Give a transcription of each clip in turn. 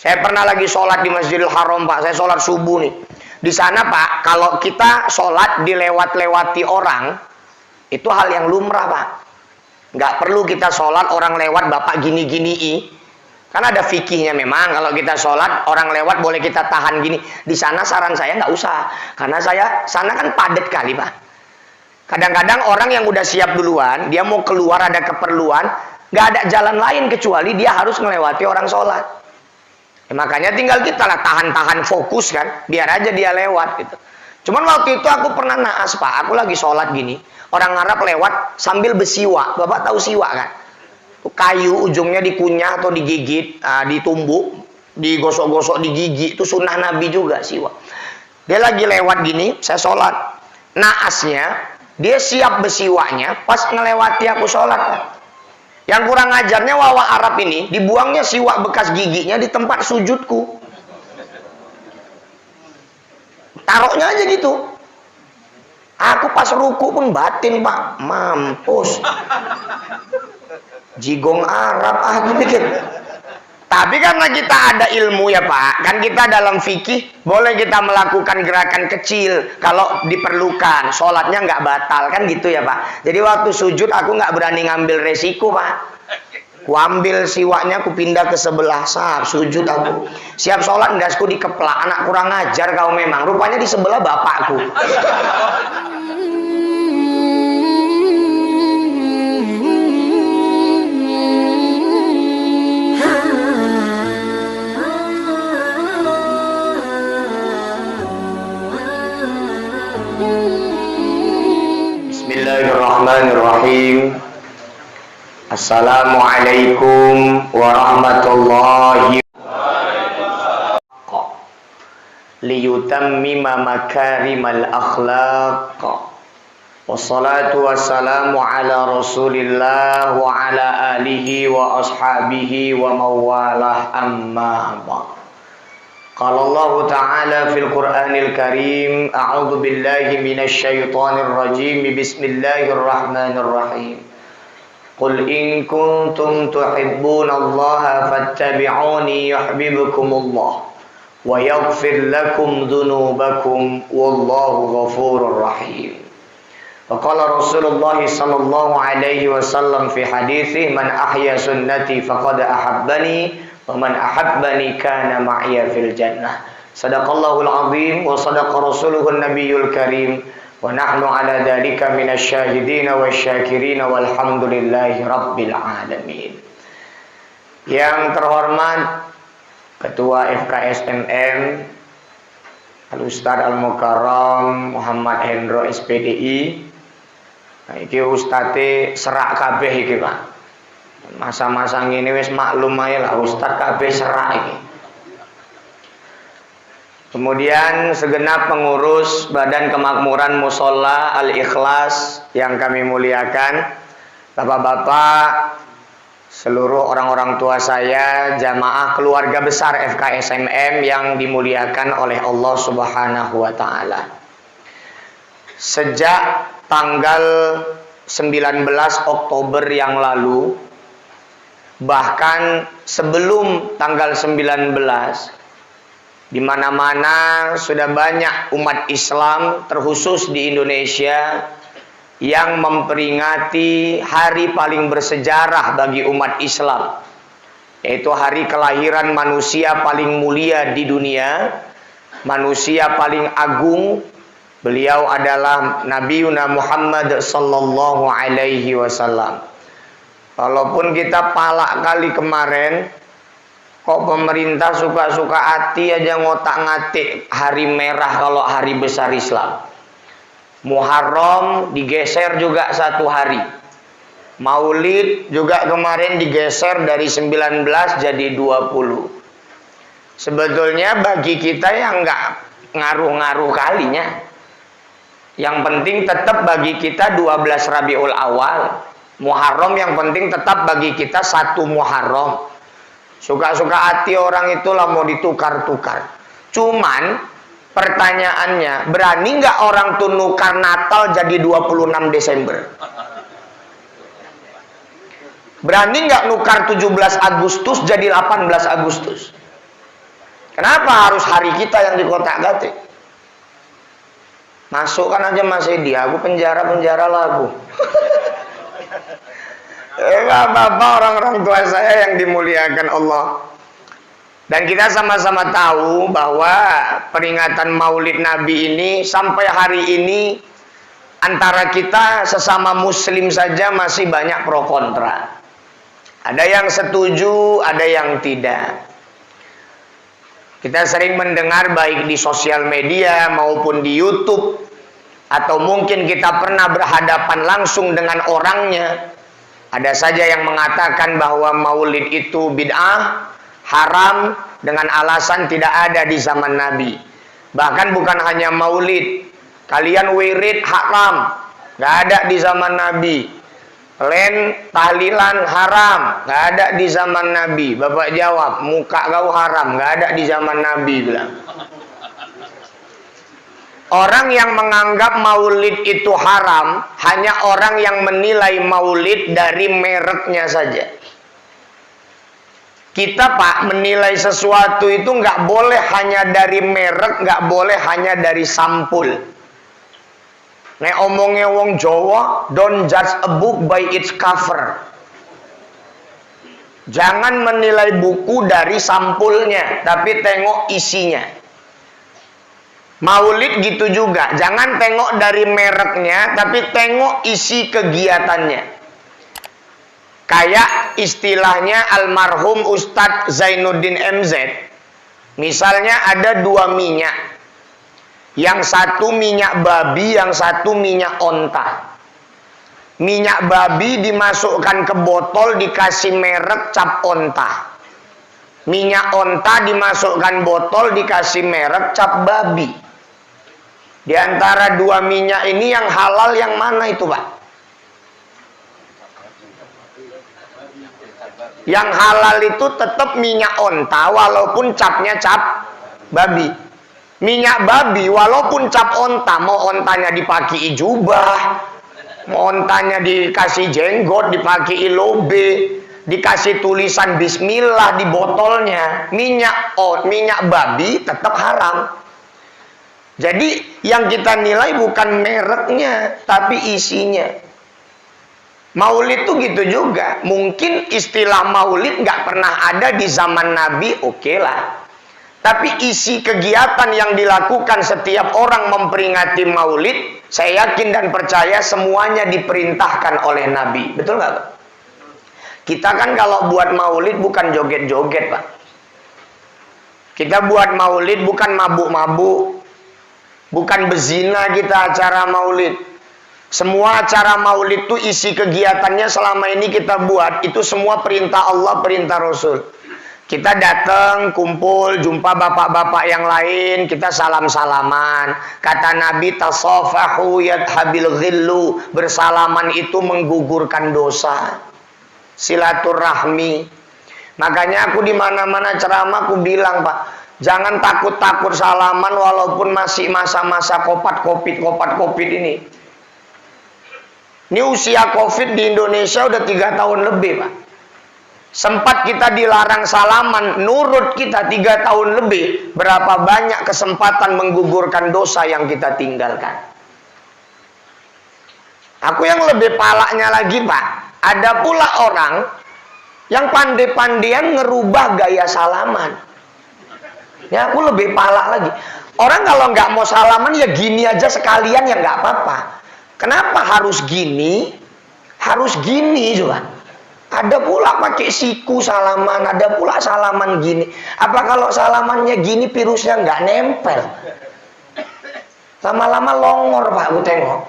Saya pernah lagi sholat di Masjidil Haram, Pak. Saya sholat subuh nih. Di sana, Pak, kalau kita sholat dilewat-lewati orang, itu hal yang lumrah, Pak. Nggak perlu kita sholat orang lewat, Bapak gini-gini. Kan ada fikihnya memang. Kalau kita sholat orang lewat boleh kita tahan gini. Di sana saran saya nggak usah. Karena sana kan padat kali, Pak. Kadang-kadang orang yang udah siap duluan, dia mau keluar ada keperluan, nggak ada jalan lain kecuali dia harus melewati orang sholat. Makanya tinggal kita lah tahan-tahan fokus kan, biar aja dia lewat gitu. Cuman waktu itu aku pernah naas, Pak. Aku lagi sholat gini, orang Arab lewat sambil bersiwak. Bapak tahu siwak kan? Kayu ujungnya dikunyah atau digigit, ditumbuk, digosok-gosok di gigi. Itu sunnah Nabi juga siwak. Dia lagi lewat gini, saya sholat. Naasnya, dia siap bersiwaknya pas ngelewati aku sholat, Pak. Yang kurang ajarnya wawa Arab ini, dibuangnya siwak bekas giginya di tempat sujudku. Taruhnya aja gitu. Aku pas ruku pun batin, Pak. Mampus. Jigong Arab, aku pikir. Tapi karena kita ada ilmu ya, Pak. Kan kita dalam fikih, boleh kita melakukan gerakan kecil. Kalau diperlukan, sholatnya nggak batal. Kan gitu ya, Pak. Jadi waktu sujud, aku nggak berani ngambil resiko, Pak. Ku ambil siwaknya, ku pindah ke sebelah. Sujud aku. Siap sholat, ndasku dikeplak. Anak kurang ajar kau memang. Rupanya di sebelah bapakku. Bismillahirrahmanirrahim. Assalamualaikum warahmatullahi wabarakatuh. Liyutammima makarimal akhlaq. Wassalatu wassalamu ala Rasulillah wa ala alihi wa ashabihi wa mawalah, amma ba'd. Qala Allah Ta'ala fil Qur'anil Karim, a'udzu billahi minasy syaithanir rajim. Bismillahirrahmanirrahim. Qul in kuntum tuhibbunallaha fattabi'uni yuhibbukumullah wa yaghfir lakum dhunubakum wallahu ghafurur rahim. Wa qala Rasulullah sallallahu alaihi wasallam fi haditsihi, man ahya sunnati faqad ahabbani wa man ahabbani kana ma'ya fil jannah. Sadaqallahul azim wa sadaqa rasuluhun nabiyyul karim. Wa nahnu ala dhalika minasyahidin wasyakirin walhamdulillahi rabbil alamin. Yang terhormat Ketua FKSMM Al-Ustaz Al-Mukarram Muhammad Hendro SPDI. Nah, iki Ustadz serak kabeh iki, Pak. Masa-masa ngene wis maklum ae lah Ustadz kabeh serak iki. Kemudian segenap pengurus Badan Kemakmuran Mushola Al-Ikhlas yang kami muliakan, Bapak-bapak, seluruh orang-orang tua saya, jamaah keluarga besar FKSMM yang dimuliakan oleh Allah Subhanahu wa taala. Sejak tanggal 19 Oktober yang lalu, bahkan sebelum tanggal 19, di mana-mana sudah banyak umat Islam, terkhusus di Indonesia, yang memperingati hari paling bersejarah bagi umat Islam, yaitu hari kelahiran manusia paling mulia di dunia, manusia paling agung. Beliau adalah Nabiuna Muhammad sallallahu alaihi wasallam. Walaupun kita palak kali kemarin, kok pemerintah suka-suka hati aja ngotak-ngatik hari merah kalau hari besar Islam. Muharram digeser juga satu hari. Maulid juga kemarin digeser dari 19 jadi 20. Sebetulnya bagi kita yang nggak ngaruh-ngaruh kalinya. Yang penting tetap bagi kita 12 Rabiul Awal. Muharram yang penting tetap bagi kita 1 Muharram. Suka-suka hati orang itulah mau ditukar-tukar. Cuman pertanyaannya, berani nggak orang tuh nukar Natal jadi 26 Desember? Berani nggak nukar 17 Agustus jadi 18 Agustus? Kenapa harus hari kita yang dikotak-katik? Masukkan aja Mas Edi, aku penjara lagu. Bapak orang-orang tua saya yang dimuliakan Allah. Dan kita sama-sama tahu bahwa peringatan Maulid Nabi ini sampai hari ini antara kita sesama muslim saja masih banyak pro kontra. Ada yang setuju, ada yang tidak. Kita sering mendengar baik di sosial media maupun di YouTube, atau mungkin kita pernah berhadapan langsung dengan orangnya. Ada saja yang mengatakan bahwa maulid itu bid'ah, haram, dengan alasan tidak ada di zaman Nabi. Bahkan bukan hanya maulid, kalian wirid haram, nggak ada di zaman Nabi. Kalian tahlilan haram, nggak ada di zaman Nabi. Bapak jawab, muka kau haram, nggak ada di zaman Nabi, bilang. Orang yang menganggap maulid itu haram hanya orang yang menilai maulid dari mereknya saja. Kita Pak menilai sesuatu itu nggak boleh hanya dari merek, nggak boleh hanya dari sampul. Nek omongnya wong Jawa, don't judge a book by its cover. Jangan menilai buku dari sampulnya, tapi tengok isinya. Maulid gitu juga, jangan tengok dari mereknya, tapi tengok isi kegiatannya. Kayak istilahnya almarhum Ustadz Zainuddin MZ. Misalnya ada 2 minyak. Yang satu minyak babi, yang satu minyak onta. Minyak babi dimasukkan ke botol, dikasih merek cap onta. Minyak onta dimasukkan botol, dikasih merek cap babi. Di antara 2 minyak ini yang halal yang mana itu Pak? Yang halal itu tetap minyak onta walaupun capnya cap babi. Minyak babi walaupun cap onta, mau ontanya dipakai jubah, mau ontanya dikasih jenggot, dipakai lobe, dikasih tulisan bismillah di botolnya, minyak babi tetap haram. Jadi yang kita nilai bukan mereknya, tapi isinya. Maulid itu gitu juga. Mungkin istilah maulid nggak pernah ada di zaman Nabi, oke lah. Tapi isi kegiatan yang dilakukan setiap orang memperingati maulid, saya yakin dan percaya semuanya diperintahkan oleh Nabi. Betul nggak Pak? Kita kan kalau buat maulid bukan joget-joget Pak. Kita buat maulid bukan mabuk-mabuk, bukan bezina kita acara maulid. Semua acara maulid itu isi kegiatannya selama ini kita buat, itu semua perintah Allah, perintah Rasul. Kita datang, kumpul, jumpa bapak-bapak yang lain, kita salam-salaman. Kata Nabi, tasafahu yadhabil ghillu. Bersalaman itu menggugurkan dosa. Silaturahmi. Makanya aku di mana-mana ceramah aku bilang, Pak, jangan takut-takut salaman walaupun masih masa-masa kopat-kopit ini. Ini usia COVID di Indonesia udah 3 tahun lebih, Pak. Sempat kita dilarang salaman, nurut kita 3 tahun lebih. Berapa banyak kesempatan menggugurkan dosa yang kita tinggalkan. Aku yang lebih palaknya lagi Pak, ada pula orang yang pandai-pandian ngerubah gaya salaman. Ya aku lebih palak lagi. Orang kalau nggak mau salaman ya gini aja sekalian ya nggak apa-apa. Kenapa harus gini? Harus gini juga. Ada pula pakai siku salaman, ada pula salaman gini. Apa kalau salamannya gini virusnya nggak nempel? Lama-lama longor Pak, aku tengok.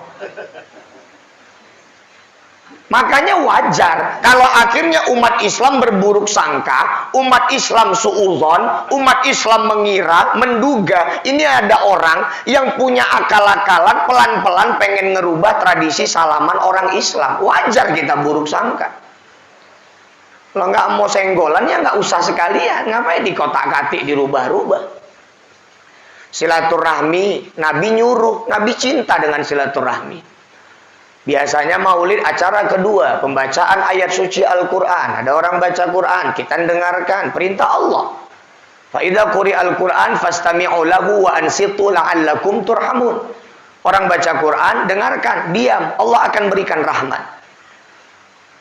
Makanya wajar kalau akhirnya umat Islam berburuk sangka, umat Islam suudzon, umat Islam mengira, menduga ini ada orang yang punya akal-akalan pelan-pelan pengen ngerubah tradisi salaman orang Islam. Wajar kita buruk sangka. Kalau nggak mau senggolan ya nggak usah sekalian, ngapain dikotak-katik dirubah-rubah. Silaturahmi, Nabi nyuruh, Nabi cinta dengan silaturahmi. Biasanya maulid acara kedua, pembacaan ayat suci Al-Quran. Ada orang baca Quran, kita dengarkan perintah Allah. Fa idza quri'al Qur'an fastami'u lahu wa ansitu la'allakum turhamun. Orang baca Quran, dengarkan, diam, Allah akan berikan rahmat.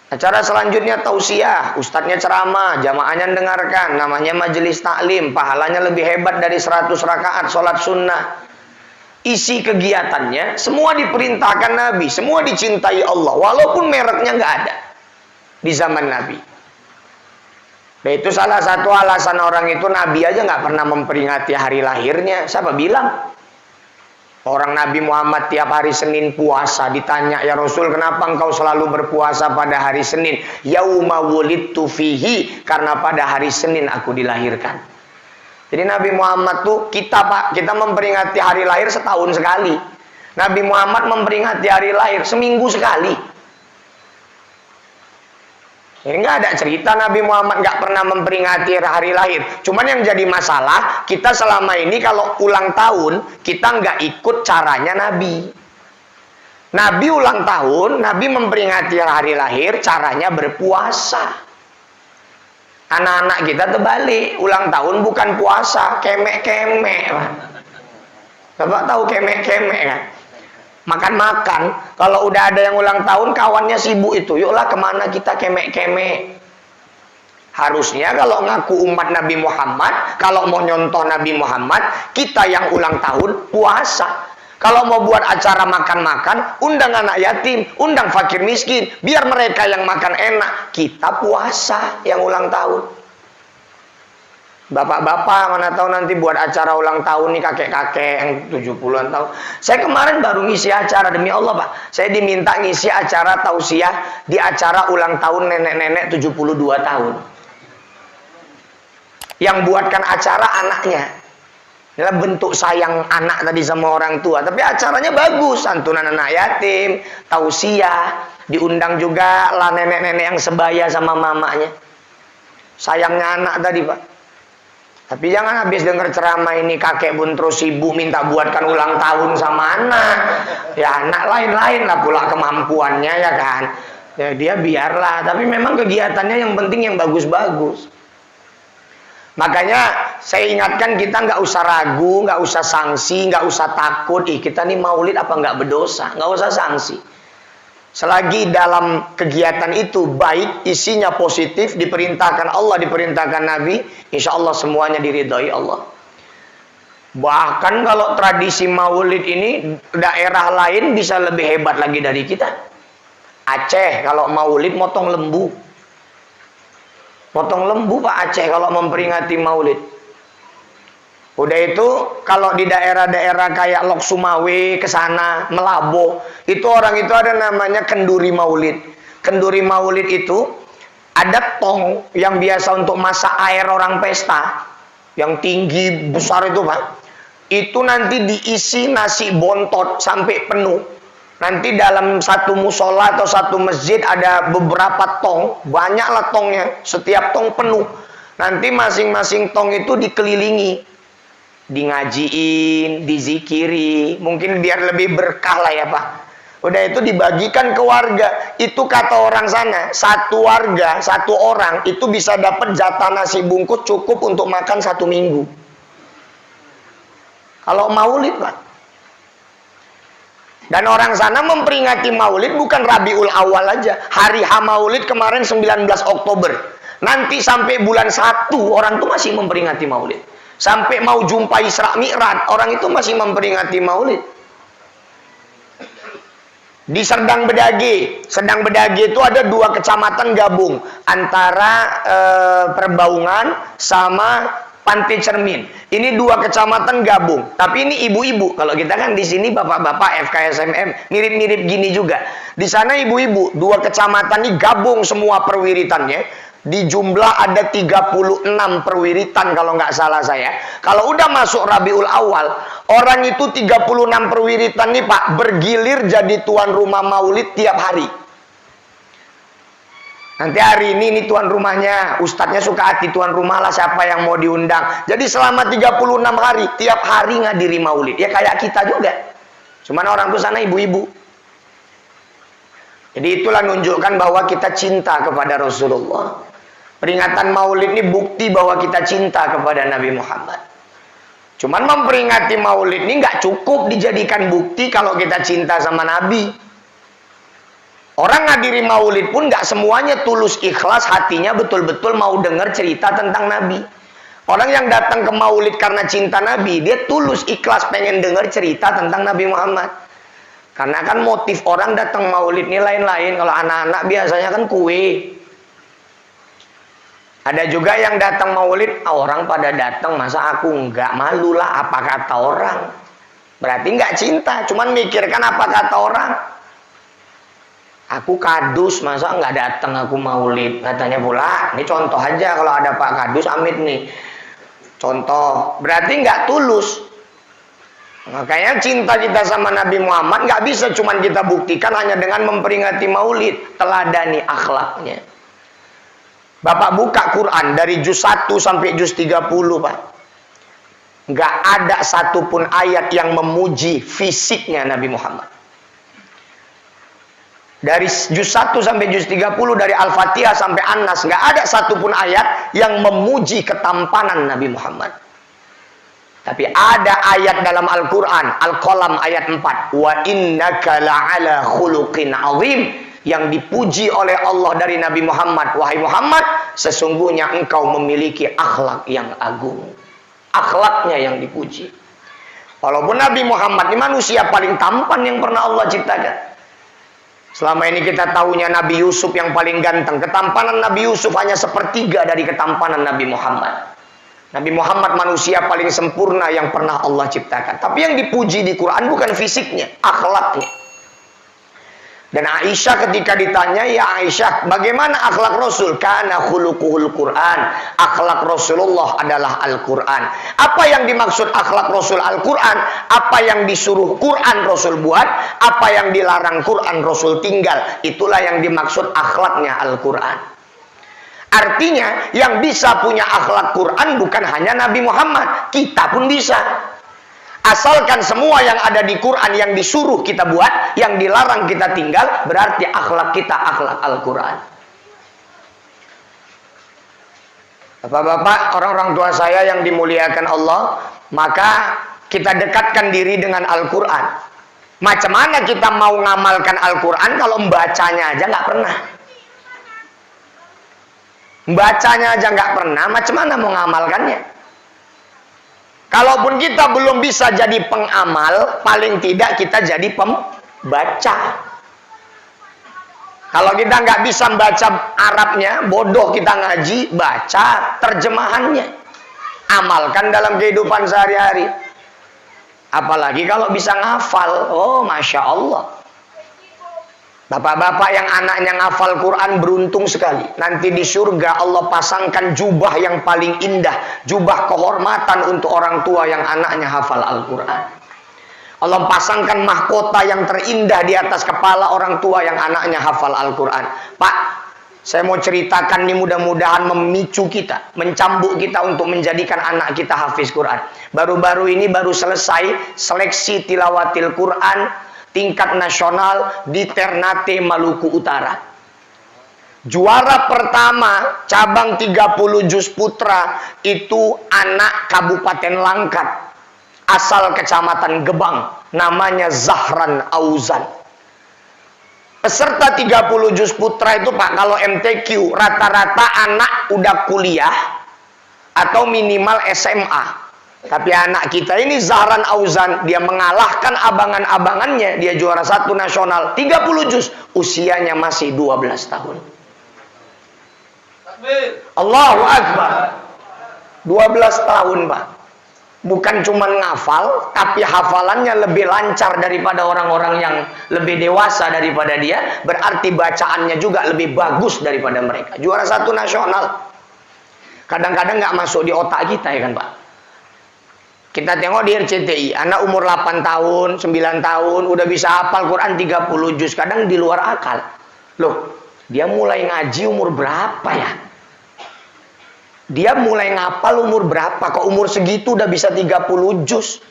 Acara selanjutnya tausiah, ustadznya ceramah, jamaahnya dengarkan, namanya majelis taklim, pahalanya lebih hebat dari 100 rakaat sholat sunnah. Isi kegiatannya, semua diperintahkan Nabi, semua dicintai Allah, walaupun mereknya nggak ada di zaman Nabi. Nah, itu salah satu alasan orang itu Nabi aja nggak pernah memperingati hari lahirnya. Siapa bilang? Orang Nabi Muhammad tiap hari Senin puasa. Ditanya, ya Rasul, kenapa engkau selalu berpuasa pada hari Senin? Yauma wulidtu fihi, karena pada hari Senin aku dilahirkan. Jadi Nabi Muhammad tuh kita memperingati hari lahir setahun sekali. Nabi Muhammad memperingati hari lahir seminggu sekali. Ini nggak ada cerita Nabi Muhammad nggak pernah memperingati hari lahir. Cuman yang jadi masalah, kita selama ini kalau ulang tahun, kita nggak ikut caranya Nabi. Nabi ulang tahun, Nabi memperingati hari lahir, caranya berpuasa. Anak-anak kita terbalik, ulang tahun bukan puasa, kemek-kemek. Bapak tahu kemek-kemek kan? Makan-makan. Kalau udah ada yang ulang tahun, kawannya sibuk itu, yuklah kemana kita kemek-kemek. Harusnya kalau ngaku umat Nabi Muhammad, kalau mau nyontoh Nabi Muhammad, kita yang ulang tahun puasa. Kalau mau buat acara makan-makan, undang anak yatim, undang fakir miskin, biar mereka yang makan enak. Kita puasa yang ulang tahun. Bapak-bapak mana tahu nanti buat acara ulang tahun nih kakek-kakek yang 70-an tahun. Saya kemarin baru ngisi acara, demi Allah Pak. Saya diminta ngisi acara tausiah di acara ulang tahun nenek-nenek 72 tahun. Yang buatkan acara anaknya. Inilah bentuk sayang anak tadi sama orang tua. Tapi acaranya bagus, santunan anak yatim, tausiah, diundang juga lah nenek-nenek yang sebaya sama mamanya. Sayangnya anak tadi Pak. Tapi jangan habis dengar ceramah ini kakek pun terus sibuk minta buatkan ulang tahun sama anak. Ya anak lain-lain lah pula kemampuannya ya kan. Ya dia biarlah. Tapi memang kegiatannya yang penting yang bagus-bagus. Makanya saya ingatkan kita nggak usah ragu, nggak usah sanksi, nggak usah takut. Kita nih maulid apa nggak berdosa? Nggak usah sanksi. Selagi dalam kegiatan itu baik, isinya positif, diperintahkan Allah, diperintahkan Nabi, insya Allah semuanya diridhoi Allah. Bahkan kalau tradisi maulid ini, daerah lain bisa lebih hebat lagi dari kita. Aceh kalau maulid motong lembu. Motong lembu Pak Aceh kalau memperingati maulid. Udah itu kalau di daerah-daerah kayak Lok Sumawe ke sana, Melabo, itu orang itu ada namanya kenduri maulid. Kenduri maulid itu ada tong yang biasa untuk masak air orang pesta, yang tinggi besar itu Pak. Itu nanti diisi nasi bontot sampai penuh. Nanti dalam satu musola atau satu masjid ada beberapa tong, banyaklah tongnya, setiap tong penuh. Nanti masing-masing tong itu dikelilingi, di ngajiin, dizikiri, mungkin biar lebih berkah lah ya Pak. Udah itu dibagikan ke warga. Itu kata orang sana, satu warga, satu orang itu bisa dapat jatah nasi bungkus cukup untuk makan 1 minggu. Kalau maulid Pak. Dan orang sana memperingati maulid bukan Rabiul Awal aja. Hari H Maulid kemarin 19 Oktober. Nanti sampai bulan 1 orang tuh masih memperingati maulid. Sampai mau jumpa Isra Mi'raj, orang itu masih memperingati maulid. Di Serdang Bedage itu ada 2 kecamatan gabung antara Perbaungan sama Pantai Cermin. Ini 2 kecamatan gabung. Tapi ini ibu-ibu. Kalau kita kan di sini bapak-bapak FKSMM mirip-mirip gini juga. Di sana ibu-ibu, 2 kecamatan ini gabung semua perwiritannya. Di jumlah ada 36 perwiritan kalau nggak salah saya. Kalau udah masuk Rabiul Awal, orang itu 36 perwiritan nih Pak, bergilir jadi tuan rumah maulid tiap hari. Nanti hari ini tuan rumahnya, ustadznya suka hati tuan rumah lah siapa yang mau diundang. Jadi selama 36 hari, tiap hari ngadiri maulid. Ya kayak kita juga. Cuman orang tuh sana ibu-ibu. Jadi itulah menunjukkan bahwa kita cinta kepada Rasulullah. Peringatan Maulid ini bukti bahwa kita cinta kepada Nabi Muhammad. Cuman memperingati Maulid ini nggak cukup dijadikan bukti kalau kita cinta sama Nabi. Orang ngadiri Maulid pun nggak semuanya tulus ikhlas hatinya betul-betul mau dengar cerita tentang Nabi. Orang yang datang ke Maulid karena cinta Nabi, dia tulus ikhlas pengen dengar cerita tentang Nabi Muhammad. Karena kan motif orang datang Maulid ini lain-lain. Kalau anak-anak biasanya kan kue. Ada juga yang datang Maulid, orang pada datang, masa aku enggak, malulah apa kata orang. Berarti enggak cinta, cuman mikirkan apa kata orang. Aku kadus, masa enggak datang aku Maulid. Katanya pula, ini contoh aja kalau ada Pak Kadus Amit nih. Contoh, berarti enggak tulus. Makanya cinta kita sama Nabi Muhammad enggak bisa cuman kita buktikan hanya dengan memperingati Maulid. Teladani akhlaknya. Bapak buka Quran dari juz 1 sampai juz 30, Pak. Nggak ada satupun ayat yang memuji fisiknya Nabi Muhammad. Dari juz 1 sampai juz 30, dari Al-Fatihah sampai An-Nas, nggak ada satupun ayat yang memuji ketampanan Nabi Muhammad. Tapi ada ayat dalam Al-Quran, Al-Qalam ayat 4. Wa innaka la'ala khuluqin azim. Yang dipuji oleh Allah dari Nabi Muhammad, wahai Muhammad, sesungguhnya engkau memiliki akhlak yang agung. Akhlaknya yang dipuji. Walaupun Nabi Muhammad ini manusia paling tampan yang pernah Allah ciptakan. Selama ini kita tahunya Nabi Yusuf yang paling ganteng. Ketampanan Nabi Yusuf hanya sepertiga dari ketampanan Nabi Muhammad. Nabi Muhammad manusia paling sempurna yang pernah Allah ciptakan. Tapi yang dipuji di Quran bukan fisiknya, akhlaknya. Dan Aisyah ketika ditanya, ya Aisyah, bagaimana akhlak Rasul? Kana khuluquhul Quran. Akhlak Rasulullah adalah Al-Quran. Apa yang dimaksud akhlak Rasul Al-Quran? Apa yang disuruh Quran Rasul buat? Apa yang dilarang Quran Rasul tinggal? Itulah yang dimaksud akhlaknya Al-Quran. Artinya, yang bisa punya akhlak Quran bukan hanya Nabi Muhammad. Kita pun bisa. Asalkan semua yang ada di Quran yang disuruh kita buat, yang dilarang kita tinggal, berarti akhlak kita akhlak Al-Quran. Bapak-bapak, orang-orang tua saya yang dimuliakan Allah, maka kita dekatkan diri dengan Al-Quran. Macam mana kita mau ngamalkan Al-Quran kalau membacanya aja nggak pernah? Membacanya aja nggak pernah, macam mana mau ngamalkannya? Kalaupun kita belum bisa jadi pengamal, paling tidak kita jadi pembaca. Kalau kita nggak bisa baca Arabnya, bodoh kita ngaji, baca terjemahannya. Amalkan dalam kehidupan sehari-hari. Apalagi kalau bisa ngafal. Oh, Masya Allah. Bapak-bapak yang anaknya ngafal Quran beruntung sekali. Nanti di surga Allah pasangkan jubah yang paling indah. Jubah kehormatan untuk orang tua yang anaknya hafal Al-Quran. Allah pasangkan mahkota yang terindah di atas kepala orang tua yang anaknya hafal Al-Quran. Pak, saya mau ceritakan ini mudah-mudahan memicu kita, mencambuk kita untuk menjadikan anak kita hafiz Quran. Baru-baru ini baru selesai seleksi tilawatil Quran tingkat nasional di Ternate, Maluku Utara. Juara pertama cabang 30 juz putra itu anak Kabupaten Langkat, asal Kecamatan Gebang, namanya Zahran Auzan. Peserta 30 juz putra itu Pak, kalau MTQ rata-rata anak udah kuliah atau minimal SMA. Tapi anak kita ini Zahran Auzan, dia mengalahkan abangan-abangannya, dia juara 1 nasional 30 juz, usianya masih 12 tahun. Allahu Akbar. 12 tahun, Pak. Bukan cuma ngafal, tapi hafalannya lebih lancar daripada orang-orang yang lebih dewasa daripada dia, berarti bacaannya juga lebih bagus daripada mereka. Juara 1 nasional. Kadang-kadang nggak masuk di otak kita, ya kan, Pak? Kita tengok di RCTI, anak umur 8 tahun, 9 tahun, udah bisa hafal Quran 30 juz, kadang di luar akal. Loh, dia mulai ngaji umur berapa ya? Dia mulai ngapal umur berapa? Kok umur segitu udah bisa 30 juz?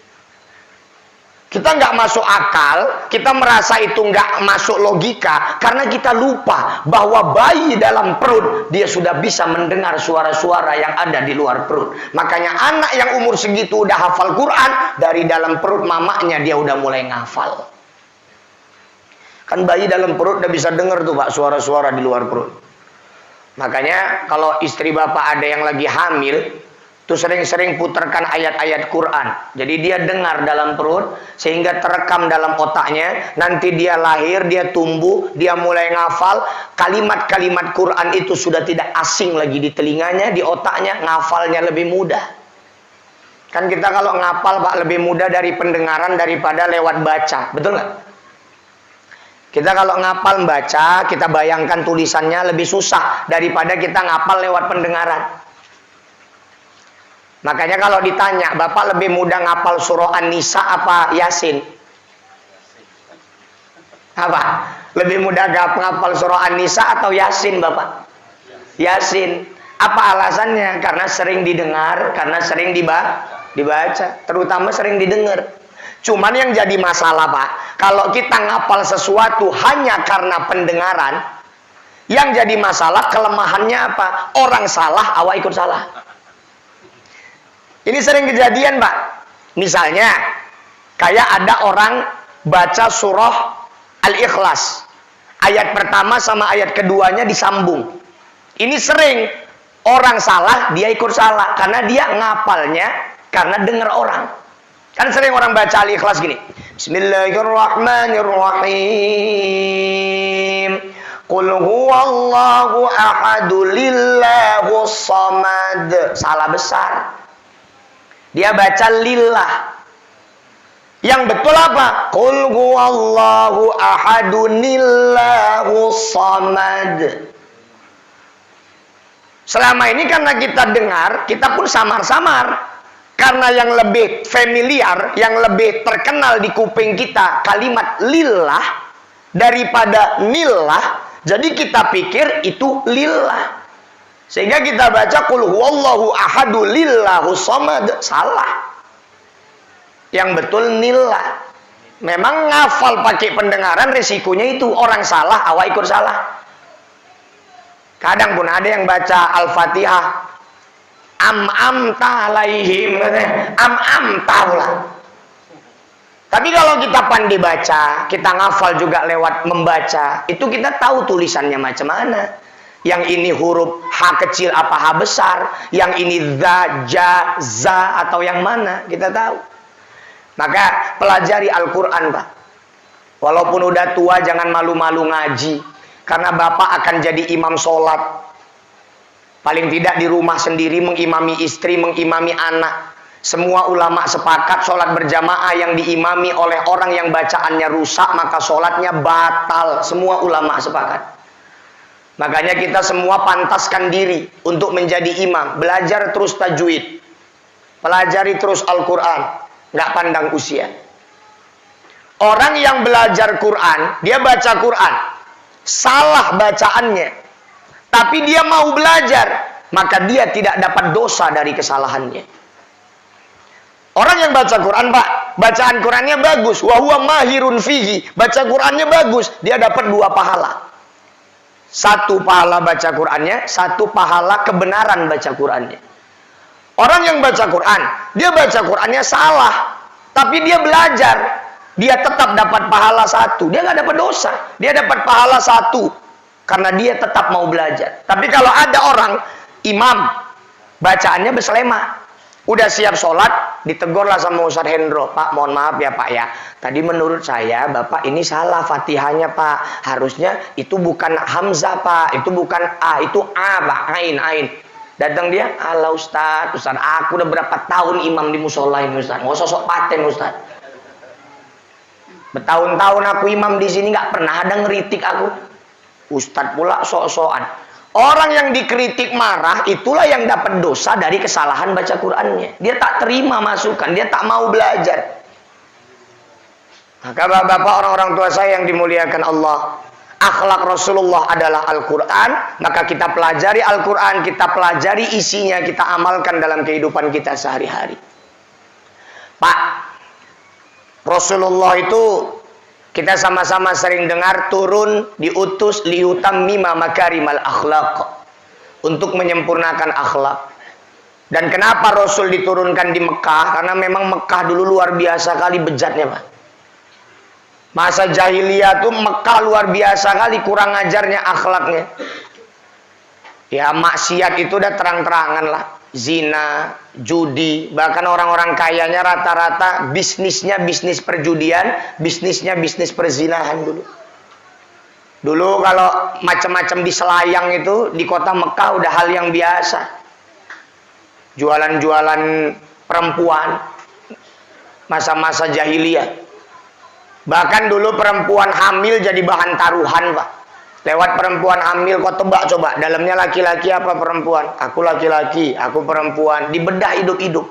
Kita nggak masuk akal, kita merasa itu nggak masuk logika, karena kita lupa bahwa bayi dalam perut, dia sudah bisa mendengar suara-suara yang ada di luar perut. Makanya anak yang umur segitu udah hafal Quran, dari dalam perut mamanya dia udah mulai ngafal. Kan bayi dalam perut udah bisa dengar tuh Pak, suara-suara di luar perut. Makanya kalau istri bapak ada yang lagi hamil, tuh sering-sering putarkan ayat-ayat Quran. Jadi dia dengar dalam perut, sehingga terekam dalam otaknya. Nanti dia lahir, dia tumbuh, dia mulai ngafal. Kalimat-kalimat Quran itu sudah tidak asing lagi di telinganya, di otaknya, ngafalnya lebih mudah. Kan kita kalau ngafal Pak lebih mudah dari pendengaran daripada lewat baca. Betul nggak? Kita kalau ngapal baca, kita bayangkan tulisannya lebih susah daripada kita ngapal lewat pendengaran. Makanya kalau ditanya, Bapak lebih mudah ngapal surah An-Nisa apa Yasin? Apa? Lebih mudah ngapal surah An-Nisa atau Yasin, Bapak? Yasin. Apa alasannya? Karena sering didengar, karena sering dibaca, terutama sering didengar. Cuman yang jadi masalah, Pak, kalau kita ngapal sesuatu hanya karena pendengaran, yang jadi masalah kelemahannya apa? Orang salah, awak ikut salah. Ini sering kejadian, Pak. Misalnya, kayak ada orang baca surah Al-Ikhlas. Ayat pertama sama ayat keduanya disambung. Ini sering. Orang salah, dia ikut salah. Karena dia ngapalnya, karena dengar orang. Kan sering orang baca Al-Ikhlas gini. Bismillahirrahmanirrahim. Qul huwallahu ahadu lillahus samad. Salah besar. Dia baca lillah. Yang betul apa? Qul huwallahu ahadun lillahus samad. Selama ini karena kita dengar, kita pun samar-samar. Karena yang lebih familiar, yang lebih terkenal di kuping kita kalimat lillah daripada nillah, jadi kita pikir itu lillah. Sehingga kita baca qul huwallahu ahadu lillahus samad. Salah. Yang betul nillah. Memang ngafal pakai pendengaran resikonya itu. Orang salah, awak ikut salah. Kadang pun ada yang baca Al-Fatihah. Am-amta alaihim. Am-amta ulah. Tapi kalau kita pandai baca, kita ngafal juga lewat membaca, itu kita tahu tulisannya macam mana. Yang ini huruf H kecil apa H besar, yang ini za, ja, za atau yang mana, kita tahu. Maka pelajari Al-Quran, Pak. Walaupun udah tua jangan malu-malu ngaji, karena Bapak akan jadi imam sholat. Paling tidak di rumah sendiri mengimami istri, mengimami anak. Semua ulama sepakat sholat berjamaah yang diimami oleh orang yang bacaannya rusak, maka sholatnya batal. Semua ulama sepakat. Makanya kita semua pantaskan diri untuk menjadi imam. Belajar terus tajwid. Pelajari terus Al-Quran. Nggak pandang usia. Orang yang belajar Quran, dia baca Quran. Salah bacaannya. Tapi dia mau belajar. Maka dia tidak dapat dosa dari kesalahannya. Orang yang baca Quran, Pak. Bacaan Qurannya bagus. Wa huwa mahirun fihi. Baca Qurannya bagus. Dia dapat 2 pahala. 1 pahala baca Qurannya, 1 pahala kebenaran baca Qurannya. Orang yang baca Quran, dia baca Qurannya salah, tapi dia belajar, dia tetap dapat pahala 1. Dia nggak dapat dosa, dia dapat pahala 1 karena dia tetap mau belajar. Tapi kalau ada orang imam bacaannya berselema, udah siap sholat, ditegurlah sama Ustaz Hendro, Pak, mohon maaf ya Pak ya. Tadi menurut saya Bapak ini salah Fatihahnya Pak. Harusnya itu bukan Hamzah Pak, itu bukan A, itu A Pak, Ain. Datang dia, ala Ustaz, aku udah berapa tahun imam di musola ini Ustaz, nggak sosok paten Ustaz. Bertahun-tahun aku imam di sini nggak pernah ada ngeritik aku. Ustaz pula sok-sokan. Orang yang dikritik marah, itulah yang dapat dosa dari kesalahan baca Qur'annya. Dia tak terima masukan, dia tak mau belajar. Maka bapak-bapak, orang-orang tua saya yang dimuliakan Allah, akhlak Rasulullah adalah Al-Quran. Maka kita pelajari Al-Quran, kita pelajari isinya, kita amalkan dalam kehidupan kita sehari-hari. Pak, Rasulullah itu kita sama-sama sering dengar turun diutus liyutammima makarimal akhlaq, untuk menyempurnakan akhlak. Dan kenapa Rasul diturunkan di Mekah? Karena memang Mekah dulu luar biasa kali bejatnya, Pak. Masa jahiliyah tuh Mekah luar biasa kali kurang ajarnya akhlaknya. Ya maksiat itu udah terang-terangan lah. Zina, judi, bahkan orang-orang kayanya rata-rata bisnisnya bisnis perjudian, bisnisnya bisnis perzinahan dulu. Dulu kalau macam-macam di Selayang itu di kota Mekah udah hal yang biasa. Jualan-jualan perempuan masa-masa jahiliyah. Bahkan dulu perempuan hamil jadi bahan taruhan, Pak. Lewat perempuan hamil, kau tebak coba, dalamnya laki-laki apa perempuan? Aku laki-laki, aku perempuan. Dibedah hidup-hidup.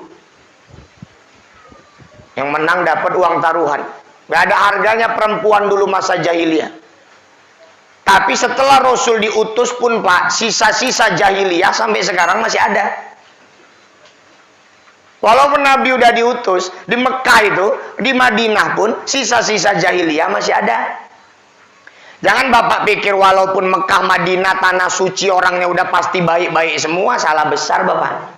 Yang menang dapat uang taruhan. Gak ada harganya perempuan dulu masa jahiliyah. Tapi setelah Rasul diutus pun, Pak, sisa-sisa jahiliyah sampai sekarang masih ada. Walaupun Nabi udah diutus, di Mekah itu, di Madinah pun, sisa-sisa jahiliyah masih ada. Jangan Bapak pikir walaupun Mekah, Madinah, tanah suci orangnya udah pasti baik-baik semua, salah besar Bapak.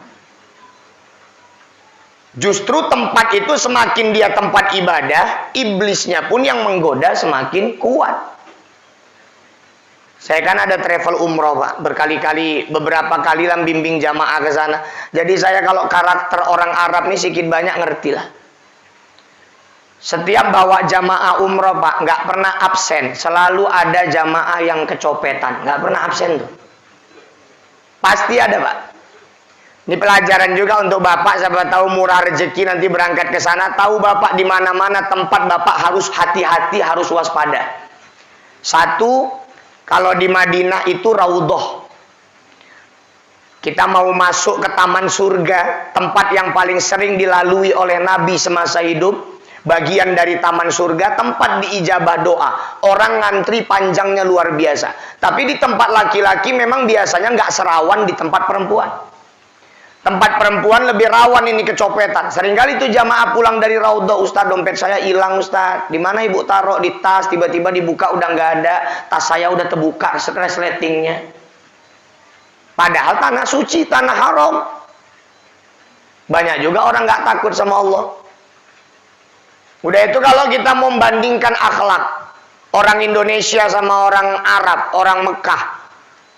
Justru tempat itu semakin dia tempat ibadah, iblisnya pun yang menggoda semakin kuat. Saya kan ada travel umroh, Pak, berkali-kali, beberapa kali lah bimbing jamaah ke sana. Jadi saya kalau karakter orang Arab nih sedikit banyak ngerti lah. Setiap bawa jamaah umroh, Pak, nggak pernah absen. Selalu ada jamaah yang kecopetan, nggak pernah absen tuh. Pasti ada, Pak. Ini pelajaran juga untuk Bapak, siapa tahu murah rezeki nanti berangkat ke sana, tahu Bapak di mana-mana tempat Bapak harus hati-hati, harus waspada. Satu, kalau di Madinah itu Raudhah. Kita mau masuk ke taman surga, tempat yang paling sering dilalui oleh Nabi semasa hidup. Bagian dari taman surga, tempat diijabah doa. Orang ngantri panjangnya luar biasa. Tapi di tempat laki-laki memang biasanya nggak serawan di tempat perempuan. Tempat perempuan lebih rawan ini kecopetan. Seringkali itu jamaah pulang dari Raudhah, Ustaz, dompet saya hilang, Ustaz. Di mana Ibu taruh? Di tas, tiba-tiba dibuka udah nggak ada. Tas saya udah terbuka resletingnya. Padahal tanah suci, tanah haram. Banyak juga orang nggak takut sama Allah. Udah itu kalau kita membandingkan akhlak orang Indonesia sama orang Arab, orang Mekah.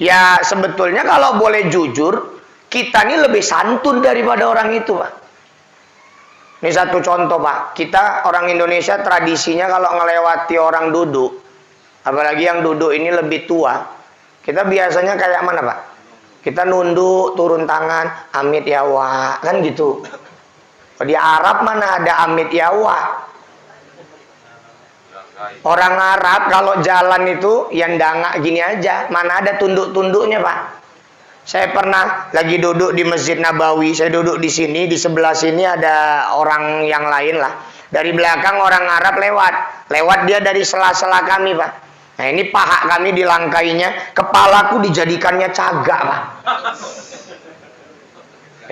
Ya sebetulnya kalau boleh jujur, kita ini lebih santun daripada orang itu, Pak. Ini satu contoh, Pak. Kita orang Indonesia tradisinya kalau ngelewati orang duduk, apalagi yang duduk ini lebih tua, kita biasanya kayak mana, Pak? Kita nunduk, turun tangan, amit ya wa, kan gitu. Di Arab mana ada amit ya wa? Orang Arab kalau jalan itu yang dangak gini aja, mana ada tunduk-tunduknya, Pak. Saya pernah lagi duduk di Masjid Nabawi, saya duduk di sini, di sebelah sini ada orang yang lain lah. Dari belakang orang Arab lewat dia dari sela-sela kami, Pak. Nah ini paha kami dilangkainya, kepalaku dijadikannya cagak, Pak.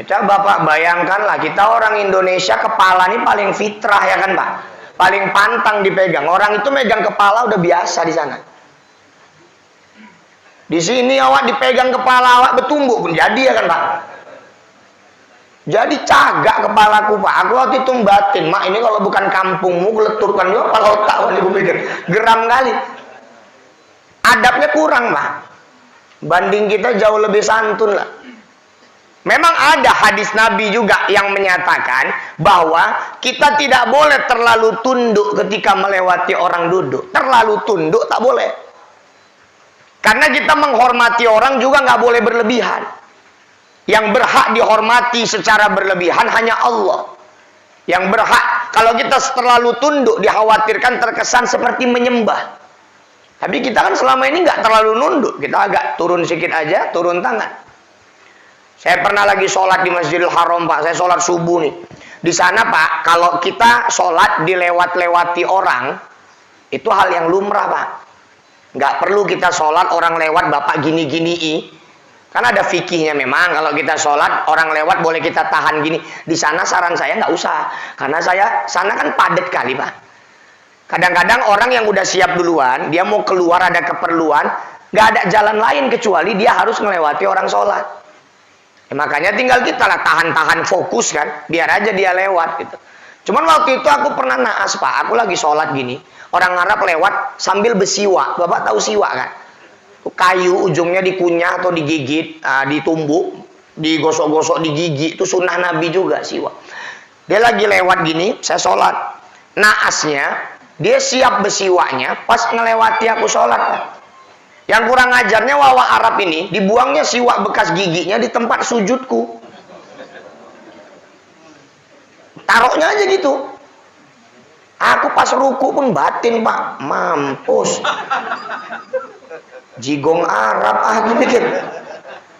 Coba Bapak bayangkanlah, kita orang Indonesia kepala ini paling fitrah ya kan, Pak? Paling pantang dipegang. Orang itu megang kepala udah biasa di sana. Di sini awak dipegang kepala awak bertumbuk pun jadi ya kan, Pak? Jadi cagak kepalaku, Pak. Aku waktu itu batin, Mak, ini kalau bukan kampungmu geleturkan juga kepala otak aku pikir. Geram kali. Adabnya kurang, Pak. Banding kita jauh lebih santun lah. Memang ada hadis Nabi juga yang menyatakan bahwa kita tidak boleh terlalu tunduk ketika melewati orang duduk. Terlalu tunduk tak boleh. Karena kita menghormati orang juga nggak boleh berlebihan. Yang berhak dihormati secara berlebihan hanya Allah. Yang berhak, kalau kita terlalu tunduk dikhawatirkan terkesan seperti menyembah. Tapi kita kan selama ini nggak terlalu nunduk. Kita agak turun sedikit aja, turun tangan. Saya pernah lagi sholat di Masjidil Haram, Pak. Saya sholat subuh nih. Di sana, Pak, kalau kita sholat dilewat-lewati orang, itu hal yang lumrah, Pak. Nggak perlu kita sholat orang lewat Bapak gini-gini. Kan ada fikihnya memang, kalau kita sholat, orang lewat boleh kita tahan gini. Di sana saran saya nggak usah. Karena sana kan padat kali, Pak. Kadang-kadang orang yang udah siap duluan, dia mau keluar ada keperluan, nggak ada jalan lain kecuali dia harus melewati orang sholat. Makanya tinggal kita lah tahan-tahan fokus kan, biar aja dia lewat gitu. Cuman waktu itu aku pernah naas, Pak. Aku lagi sholat gini, orang Arab lewat sambil bersiwak. Bapak tahu siwak kan? Kayu ujungnya dikunyah atau digigit, ditumbuk, digosok-gosok di gigi, itu sunnah Nabi juga siwak. Dia lagi lewat gini, saya sholat. Naasnya, dia siap bersiwaknya, pas ngelewati aku sholat. Pak. Yang kurang ajarnya wawa Arab ini, dibuangnya siwak bekas giginya di tempat sujudku. Taruhnya aja gitu. Aku pas ruku pun batin, Pak. Mampus. Jigong Arab, aku pikir.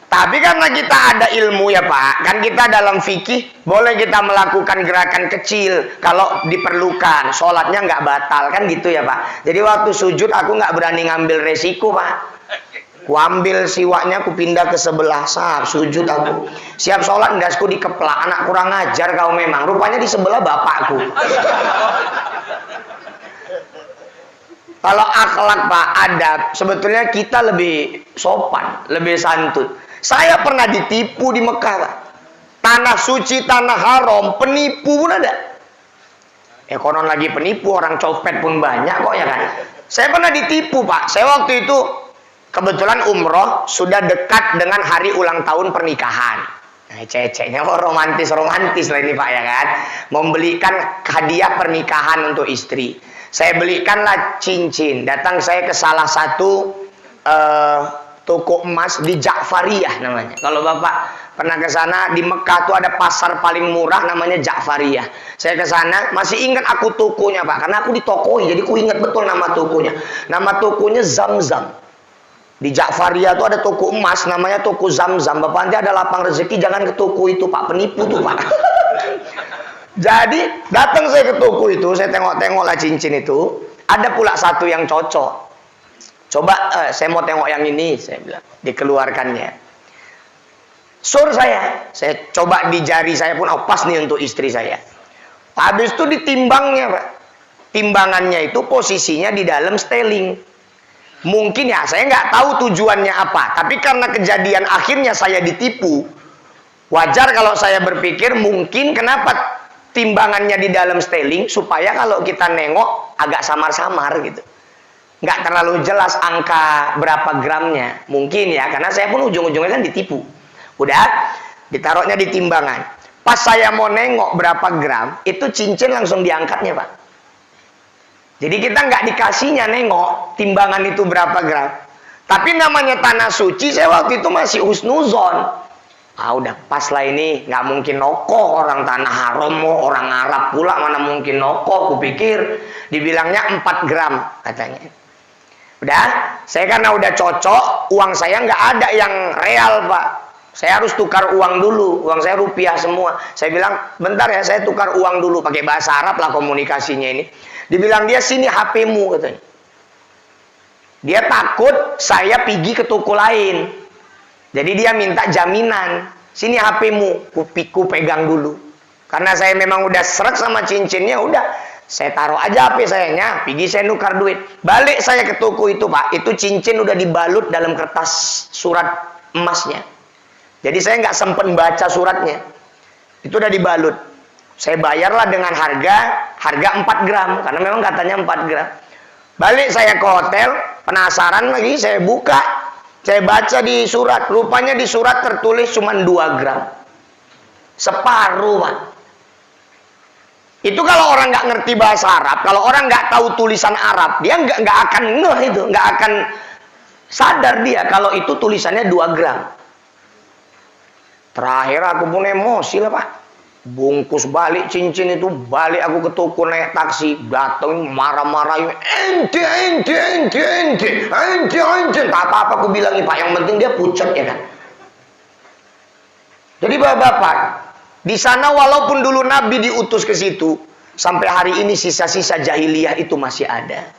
Tapi karena kita ada ilmu ya Pak, kan kita dalam fikih boleh kita melakukan gerakan kecil kalau diperlukan, sholatnya nggak batal kan gitu ya Pak. Jadi waktu sujud aku nggak berani ngambil resiko Pak. Ku ambil siwaknya, ku pindah ke sebelah, sujud aku. Siap sholat ndasku dikeplak, anak kurang ajar kau memang. Rupanya di sebelah bapakku. Kalau akhlak Pak, adab, sebetulnya kita lebih sopan, lebih santun. Saya pernah ditipu di Mekah Pak. Tanah suci, tanah haram, penipu pun ada. Konon lagi penipu, orang copet pun banyak kok ya kan. Saya pernah ditipu Pak. Saya waktu itu kebetulan umroh sudah dekat dengan hari ulang tahun pernikahan. Ceceknya romantis-romantis lah ini Pak ya kan. Membelikan hadiah pernikahan untuk istri. Saya belikanlah cincin. Datang saya ke salah satu toko emas di Ja'fariyah namanya. Kalau Bapak pernah ke sana, di Mekah tuh ada pasar paling murah namanya Ja'fariyah. Saya ke sana, masih ingat aku tokonya Pak, karena aku ditokoi, jadi aku ingat betul nama tokonya. Nama tokonya Zamzam. Di Ja'fariyah tuh ada toko emas namanya toko Zamzam. Bapak nanti ada lapang rezeki, jangan ke toko itu Pak, penipu tuh Pak. Jadi datang saya ke toko itu, saya tengok-tengok lah cincin itu. Ada pula satu yang cocok. Coba saya mau tengok yang ini, saya bilang. Dikeluarkannya. Saya coba di jari saya pun, pas nih untuk istri saya. Habis itu ditimbangnya Pak. Timbangannya itu posisinya di dalam steling. Mungkin ya, saya nggak tahu tujuannya apa. Tapi karena kejadian akhirnya saya ditipu. Wajar kalau saya berpikir mungkin kenapa timbangannya di dalam steling, supaya kalau kita nengok agak samar-samar gitu. Nggak terlalu jelas angka berapa gramnya. Mungkin ya, karena saya pun ujung-ujungnya kan ditipu. Udah, ditaruhnya di timbangan. Pas saya mau nengok berapa gram, itu cincin langsung diangkatnya Pak. Jadi kita nggak dikasihnya nengok timbangan itu berapa gram. Tapi namanya tanah suci, saya waktu itu masih husnuzon. Udah pas lah ini, nggak mungkin nokoh, orang tanah haram, orang Arab pula mana mungkin nokoh. Kupikir dibilangnya 4 gram katanya. Udah, saya karena udah cocok, uang saya nggak ada yang real Pak. Saya harus tukar uang dulu, uang saya rupiah semua. Saya bilang, bentar ya saya tukar uang dulu, pakai bahasa Arab lah komunikasinya ini. Dibilang dia, sini HP-mu katanya. Dia takut saya pergi ke toko lain. Jadi dia minta jaminan, sini HP-mu, ku pegang dulu. Karena saya memang udah seret sama cincinnya, udah saya taruh aja HP sayanya, pergi saya nukar duit. Balik saya ke toko itu Pak, itu cincin udah dibalut dalam kertas surat emasnya. Jadi saya nggak sempat baca suratnya, itu udah dibalut. Saya bayarlah dengan harga 4 gram, karena memang katanya 4 gram. Balik saya ke hotel, penasaran lagi, saya buka. Saya baca di surat, rupanya di surat tertulis cuma 2 gram. Separuh Pak. Itu kalau orang nggak ngerti bahasa Arab, kalau orang nggak tahu tulisan Arab, dia nggak akan itu, nggak akan sadar dia kalau itu tulisannya 2 gram. Terakhir aku pun emosi lah Pak. Bungkus balik cincin itu, balik aku ke toko naik taksi, datang marah-marah, ente, tak apa-apa aku bilang Pak, yang penting dia pucat ya kan. Jadi bapak-bapak, di sana walaupun dulu Nabi diutus ke situ, sampai hari ini sisa-sisa jahiliyah itu masih ada.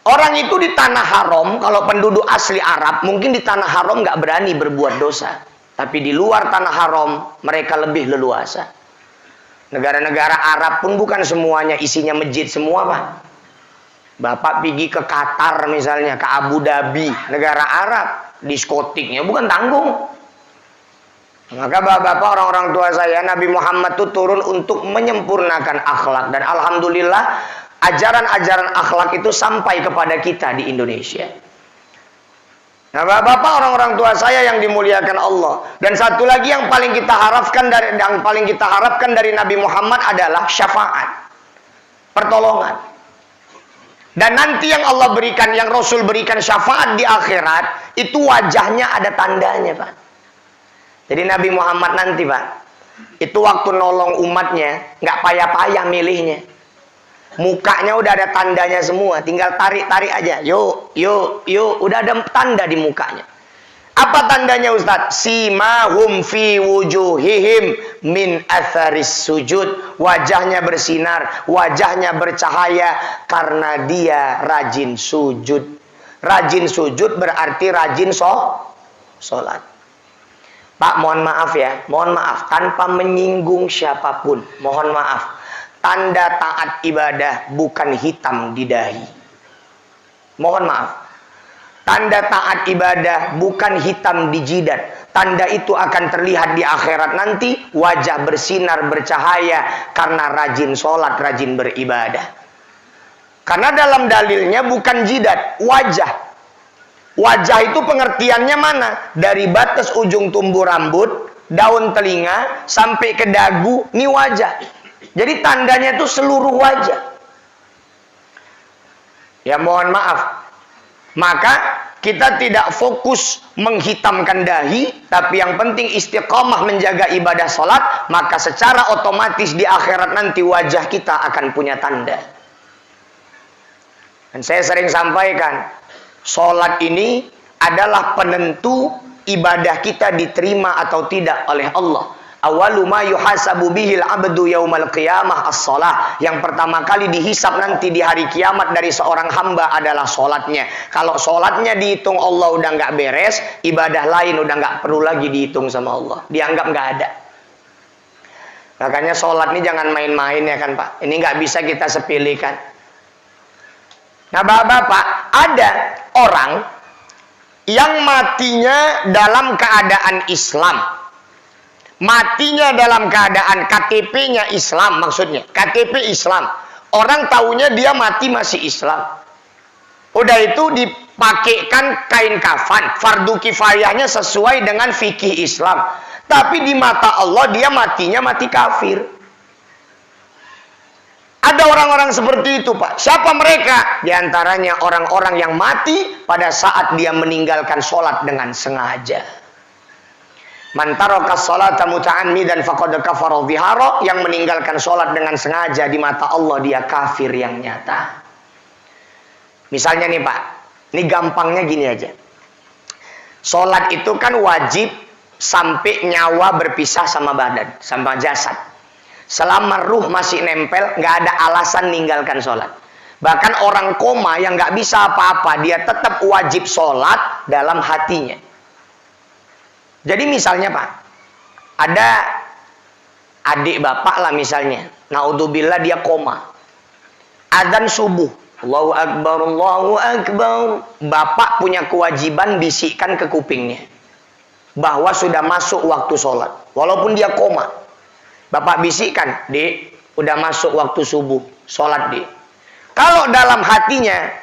Orang itu di tanah haram, kalau penduduk asli Arab, mungkin di tanah haram nggak berani berbuat dosa. Tapi di luar tanah haram, mereka lebih leluasa. Negara-negara Arab pun bukan semuanya isinya masjid semua, Pak. Bapak pergi ke Qatar misalnya, ke Abu Dhabi, negara Arab, diskotiknya bukan tanggung. Maka bapak-bapak, orang-orang tua saya, Nabi Muhammad itu turun untuk menyempurnakan akhlak. Dan alhamdulillah, ajaran-ajaran akhlak itu sampai kepada kita di Indonesia. Nah, bapak-bapak, orang-orang tua saya yang dimuliakan Allah. Dan satu lagi yang paling kita harapkan dari Nabi Muhammad adalah syafaat, pertolongan. Dan nanti yang Allah berikan, yang Rasul berikan syafaat di akhirat, itu wajahnya ada tandanya, Pak. Jadi Nabi Muhammad nanti, Pak, itu waktu nolong umatnya, nggak payah-payah milihnya. Mukanya udah ada tandanya semua, tinggal tarik-tarik aja. Yuk, udah ada tanda di mukanya. Apa tandanya, Ustadz? Simahum fi wujuhihim min atharis sujud. Wajahnya bersinar, wajahnya bercahaya karena dia rajin sujud. Rajin sujud berarti rajin sholat. Pak, mohon maaf ya, mohon maaf tanpa menyinggung siapapun, mohon maaf. Tanda taat ibadah bukan hitam di dahi. Mohon maaf. Tanda taat ibadah bukan hitam di jidat. Tanda itu akan terlihat di akhirat nanti. Wajah bersinar, bercahaya karena rajin sholat, rajin beribadah. Karena dalam dalilnya bukan jidat, wajah. Wajah itu pengertiannya mana? Dari batas ujung tumbuh rambut, daun telinga, sampai ke dagu, ini wajah. Jadi tandanya itu seluruh wajah. Ya mohon maaf. Maka kita tidak fokus menghitamkan dahi, tapi yang penting istiqamah menjaga ibadah sholat, maka secara otomatis di akhirat nanti wajah kita akan punya tanda. Dan saya sering sampaikan, sholat ini adalah penentu ibadah kita diterima atau tidak oleh Allah. Awalu ma yuhasabu bihil abdu yaumal qiyamah as-shalah. Yang pertama kali dihisab nanti di hari kiamat dari seorang hamba adalah sholatnya. Kalau sholatnya dihitung Allah udah nggak beres, ibadah lain udah nggak perlu lagi dihitung sama Allah. Dianggap nggak ada. Makanya sholat ini jangan main-main ya kan Pak. Ini nggak bisa kita sepelekan. Nah bapak-bapak, ada orang yang matinya dalam keadaan Islam. Matinya dalam keadaan KTP-nya Islam, maksudnya KTP Islam. Orang taunya dia mati masih Islam. Udah itu dipakaikan kain kafan, fardu kifayahnya sesuai dengan fikih Islam. Tapi di mata Allah dia matinya mati kafir. Ada orang-orang seperti itu, Pak. Siapa mereka? Di antaranya orang-orang yang mati pada saat dia meninggalkan sholat dengan sengaja. Man taraka sholata muta'ammidan faqad kafara dhihara. Yang meninggalkan sholat dengan sengaja di mata Allah dia kafir yang nyata. Misalnya nih Pak, ini gampangnya gini aja. Sholat itu kan wajib sampai nyawa berpisah sama badan, sama jasad. Selama ruh masih nempel, nggak ada alasan ninggalkan sholat. Bahkan orang koma yang nggak bisa apa-apa, dia tetap wajib sholat dalam hatinya. Jadi misalnya Pak, ada adik bapak lah misalnya, naudzubillah dia koma, adzan subuh, Allahu Akbar, Allahu Akbar, bapak punya kewajiban bisikkan ke kupingnya bahwa sudah masuk waktu sholat, walaupun dia koma, bapak bisikkan, Dek, udah masuk waktu subuh, sholat Dek. Kalau dalam hatinya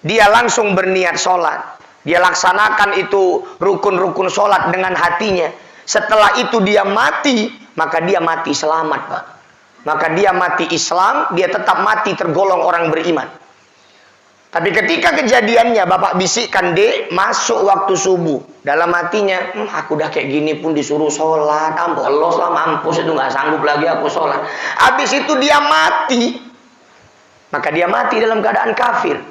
dia langsung berniat sholat, dia laksanakan itu rukun-rukun sholat dengan hatinya. Setelah itu dia mati, maka dia mati selamat Pak. Maka dia mati Islam, dia tetap mati tergolong orang beriman. Tapi ketika kejadiannya bapak bisikkan, Dek, masuk waktu subuh. Dalam hatinya, aku udah kayak gini pun disuruh sholat. Allah lah mampus itu nggak sanggup lagi aku sholat. Habis itu dia mati. Maka dia mati dalam keadaan kafir.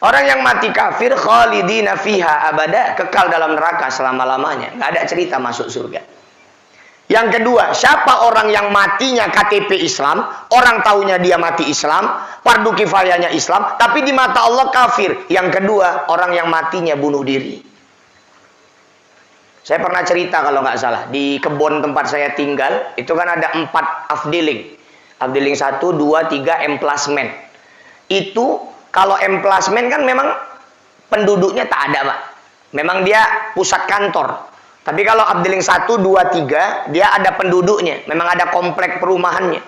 Orang yang mati kafir khalidina fiha abada, kekal dalam neraka selama-lamanya, nggak ada cerita masuk surga. Yang kedua, siapa orang yang matinya KTP Islam, orang taunya dia mati Islam, fardu kifayahnya Islam, tapi di mata Allah kafir. Yang kedua, orang yang matinya bunuh diri. Saya pernah cerita kalau nggak salah, di kebun tempat saya tinggal, itu kan ada 4 afdeling. Afdeling 1, 2, 3, emplasmen. Itu, kalau emplasmen kan memang penduduknya tak ada, Pak. Memang dia pusat kantor. Tapi kalau Afdeling 1, 2, 3, dia ada penduduknya. Memang ada komplek perumahannya.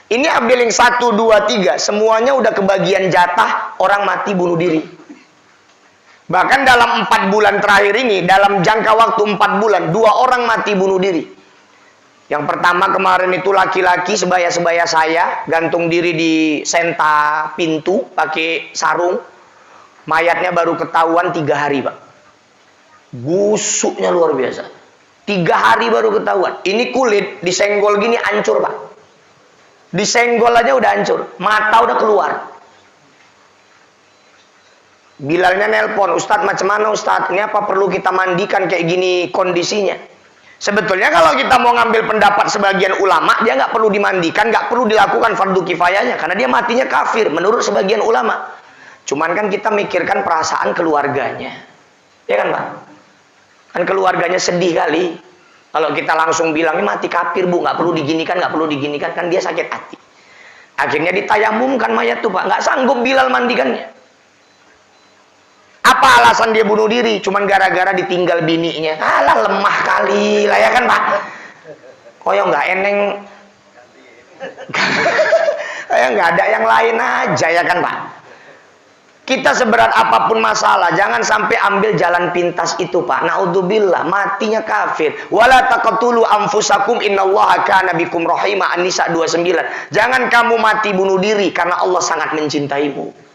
Ini Afdeling 1, 2, 3, semuanya udah kebagian jatah orang mati bunuh diri. Bahkan dalam 4 bulan terakhir ini, dalam jangka waktu 4 bulan, 2 orang mati bunuh diri. Yang pertama kemarin itu laki-laki sebaya-sebaya saya, gantung diri di senta pintu, pakai sarung. Mayatnya baru ketahuan 3 hari, Pak. Busuknya luar biasa. 3 hari baru ketahuan. Ini kulit disenggol gini hancur, Pak. Disenggol aja udah hancur. Mata udah keluar. Bilalnya nelpon, Ustadz macam mana Ustadz? Ini apa perlu kita mandikan kayak gini kondisinya? Sebetulnya kalau kita mau ngambil pendapat sebagian ulama, dia nggak perlu dimandikan, nggak perlu dilakukan fardu kifayahnya. Karena dia matinya kafir menurut sebagian ulama. Cuman kan kita mikirkan perasaan keluarganya. Ya kan, Pak? Kan keluarganya sedih kali. Kalau kita langsung bilang, ini mati kafir, Bu, nggak perlu diginikan, nggak perlu diginikan, kan dia sakit hati. Akhirnya ditayamumkan mayat tuh, Pak. Nggak sanggup Bilal mandikannya. Apa alasan dia bunuh diri? Cuman gara-gara ditinggal bininya. Alah, lemah kali lah, ya kan, Pak? Koyo nggak eneng. Kayak nggak ada yang lain aja, ya kan, Pak? Kita seberat apapun masalah, jangan sampai ambil jalan pintas itu, Pak. Naudzubillah, matinya kafir. Wala taqtulu anfusakum innallaha kana bikum rahima. An-Nisa 29. Jangan kamu mati bunuh diri karena Allah sangat mencintaimu.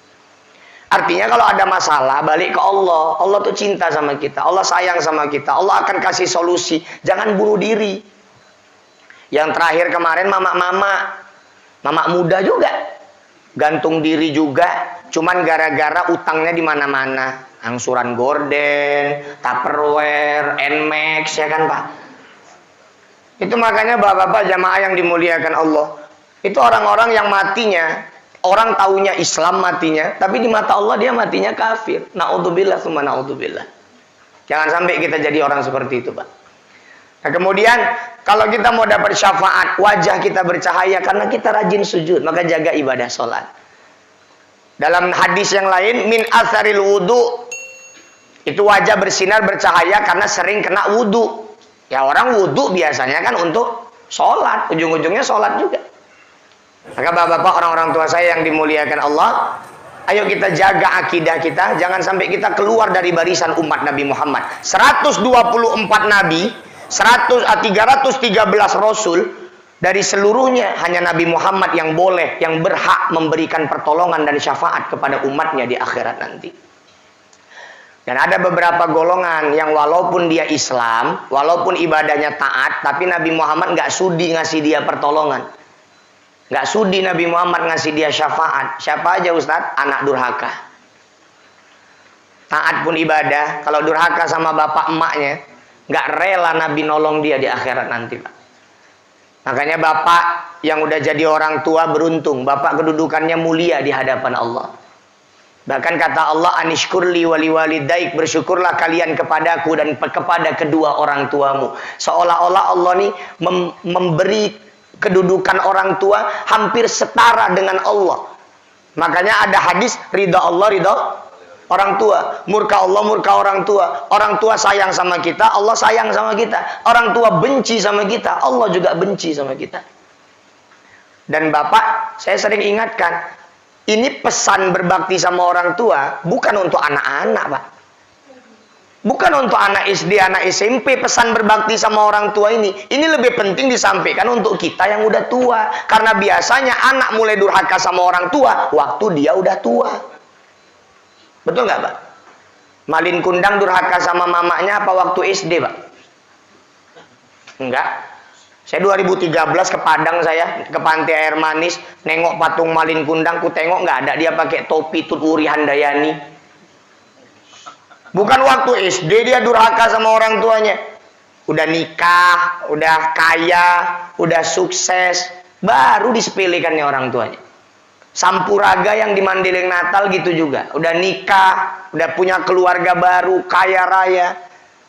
Artinya kalau ada masalah, balik ke Allah. Allah tuh cinta sama kita. Allah sayang sama kita. Allah akan kasih solusi. Jangan bunuh diri. Yang terakhir kemarin mama muda juga. Gantung diri juga. Cuman gara-gara utangnya di mana-mana. Angsuran gorden, Tupperware, Nmax, ya kan, Pak? Itu makanya bapak-bapak jamaah yang dimuliakan Allah. Itu orang-orang yang matinya, orang taunya Islam matinya, tapi di mata Allah dia matinya kafir. Na'udzubillah tsumma na'udzubillah. Jangan sampai kita jadi orang seperti itu, Pak. Nah, kemudian kalau kita mau dapat syafaat, wajah kita bercahaya karena kita rajin sujud, maka jaga ibadah sholat. Dalam hadis yang lain, min asaril wudu, itu wajah bersinar bercahaya karena sering kena wudu. Ya orang wudu biasanya kan untuk sholat, ujung-ujungnya sholat juga. Maka bapak-bapak, orang-orang tua saya yang dimuliakan Allah, ayo kita jaga akidah kita, jangan sampai kita keluar dari barisan umat Nabi Muhammad. 124 nabi, 313 rasul, dari seluruhnya hanya Nabi Muhammad yang boleh, yang berhak memberikan pertolongan dan syafaat kepada umatnya di akhirat nanti. Dan ada beberapa golongan yang walaupun dia Islam, walaupun ibadahnya taat, tapi Nabi Muhammad nggak sudi ngasih dia pertolongan. Nggak sudi Nabi Muhammad ngasih dia syafaat. Siapa aja, Ustadz? Anak durhaka. Taat pun ibadah, kalau durhaka sama bapak emaknya, nggak rela Nabi nolong dia di akhirat nanti, Pak. Makanya bapak yang udah jadi orang tua beruntung, bapak kedudukannya mulia di hadapan Allah. Bahkan kata Allah, anishkurli wali walidaik, bersyukurlah kalian kepadaku dan kepada kedua orang tuamu. Seolah-olah Allah nih memberi kedudukan orang tua hampir setara dengan Allah. Makanya ada hadis, ridha Allah, ridha orang tua, murka Allah, murka orang tua. Orang tua sayang sama kita, Allah sayang sama kita. Orang tua benci sama kita, Allah juga benci sama kita. Dan bapak, saya sering ingatkan, ini pesan berbakti sama orang tua bukan untuk anak-anak, Pak. Bukan untuk anak SD, anak SMP. Pesan berbakti sama orang tua ini lebih penting disampaikan untuk kita yang udah tua. Karena biasanya anak mulai durhaka sama orang tua waktu dia udah tua. Betul nggak, Pak? Malin Kundang durhaka sama mamanya apa waktu SD, Pak? Enggak. Saya 2013 ke Padang, saya ke Pantai Air Manis, nengok patung Malin Kundang, ku tengok nggak ada dia pakai topi Tut Wuri Handayani. Bukan waktu SD dia durhaka sama orang tuanya. udah nikah, udah kaya, udah sukses, baru disepelekannya orang tuanya. Sampuraga yang di Mandailing Natal gitu juga, udah nikah, udah punya keluarga baru, kaya raya,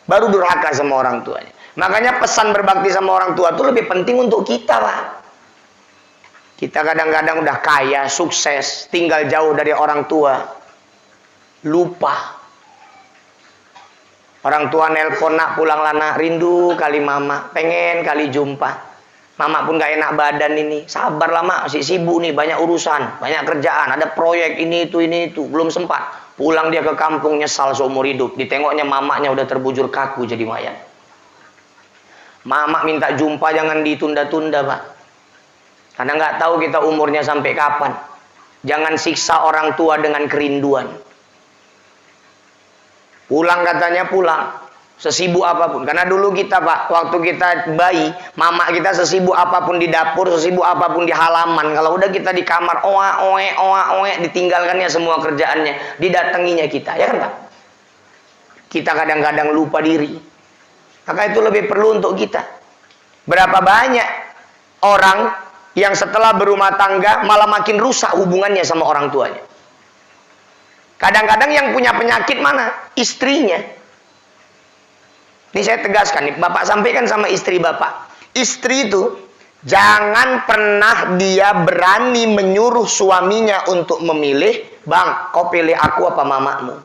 baru durhaka sama orang tuanya. Makanya pesan berbakti sama orang tua itu lebih penting untuk kita, Pak. Kita kadang-kadang udah kaya, sukses, tinggal jauh dari orang tua, lupa. Orang tua nelpon, nak pulang lah nak, rindu kali mama, pengen kali jumpa. Mama pun gak enak badan ini, sabar lah mak, masih sibuk nih, banyak urusan, banyak kerjaan, ada proyek ini itu, belum sempat. Pulang dia ke kampung nyesal seumur hidup, ditengoknya mamanya udah terbujur kaku jadi mayat. Mama minta jumpa jangan ditunda-tunda, Pak. Karena nggak tahu kita umurnya sampai kapan. Jangan siksa orang tua dengan kerinduan. Pulang katanya pulang, sesibuk apapun. Karena dulu kita, Pak, waktu kita bayi, mama kita sesibuk apapun di dapur, sesibuk apapun di halaman. Kalau udah kita di kamar, oe, ditinggalkannya semua kerjaannya, didatanginya kita, ya kan Pak? Kita kadang-kadang lupa diri. Maka itu lebih perlu untuk kita. Berapa banyak orang yang setelah berumah tangga malah makin rusak hubungannya sama orang tuanya. Kadang-kadang yang punya penyakit mana? Istrinya. Ini saya tegaskan nih, Bapak sampaikan sama istri Bapak. Istri itu jangan pernah dia berani menyuruh suaminya untuk memilih, "Bang, kau pilih aku apa mamamu?"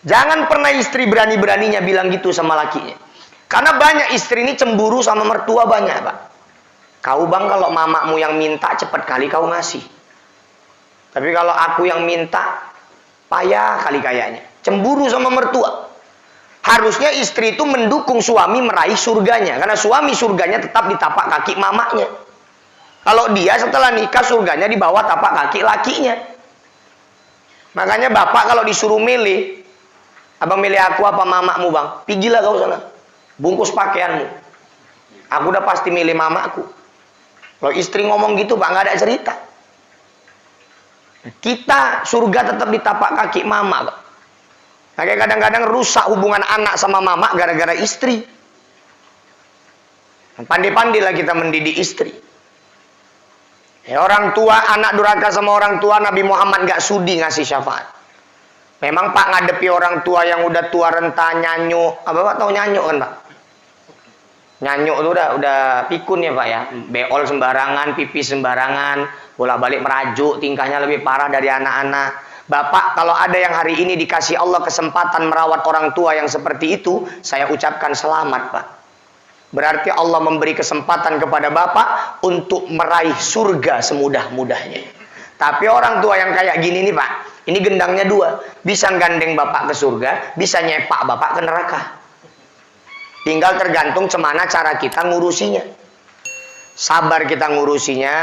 Jangan pernah istri berani-beraninya bilang gitu sama lakinya. Karena banyak istri ini cemburu sama mertua banyak, Pak. Kau bang kalau mamamu yang minta cepat kali kau ngasih. Tapi kalau aku yang minta payah kali kayaknya. Cemburu sama mertua. Harusnya istri itu mendukung suami meraih surganya. Karena suami surganya tetap di tapak kaki mamanya. Kalau dia setelah nikah surganya di bawah tapak kaki lakinya. Makanya bapak kalau disuruh milih, abang milih aku apa mamamu bang? Pigilah kau sana. Bungkus pakaianmu. Aku udah pasti milih mamaku. Kalau istri ngomong gitu Pak, nggak ada cerita. Kita surga tetap di tapak kaki mama, Pak. Makanya kadang-kadang rusak hubungan anak sama mama gara-gara istri. Pandai-pandailah kita mendidik istri. Ya, orang tua, anak durhaka sama orang tua, Nabi Muhammad nggak sudi ngasih syafaat. Memang Pak ngadepi orang tua yang udah tua renta, nyanyuk. Apa Pak tahu nyanyuk kan Pak? Nyanyuk itu udah pikun ya Pak ya. Beol sembarangan, pipis sembarangan, bolak-balik merajuk, tingkahnya lebih parah dari anak-anak. Bapak kalau ada yang hari ini dikasih Allah kesempatan merawat orang tua yang seperti itu, saya ucapkan selamat Pak. Berarti Allah memberi kesempatan kepada Bapak untuk meraih surga semudah-mudahnya. Tapi orang tua yang kayak gini nih Pak, ini gendangnya dua. Bisa gandeng Bapak ke surga, bisa nyepak Bapak ke neraka. Tinggal tergantung cemana cara kita ngurusinya. Sabar kita ngurusinya,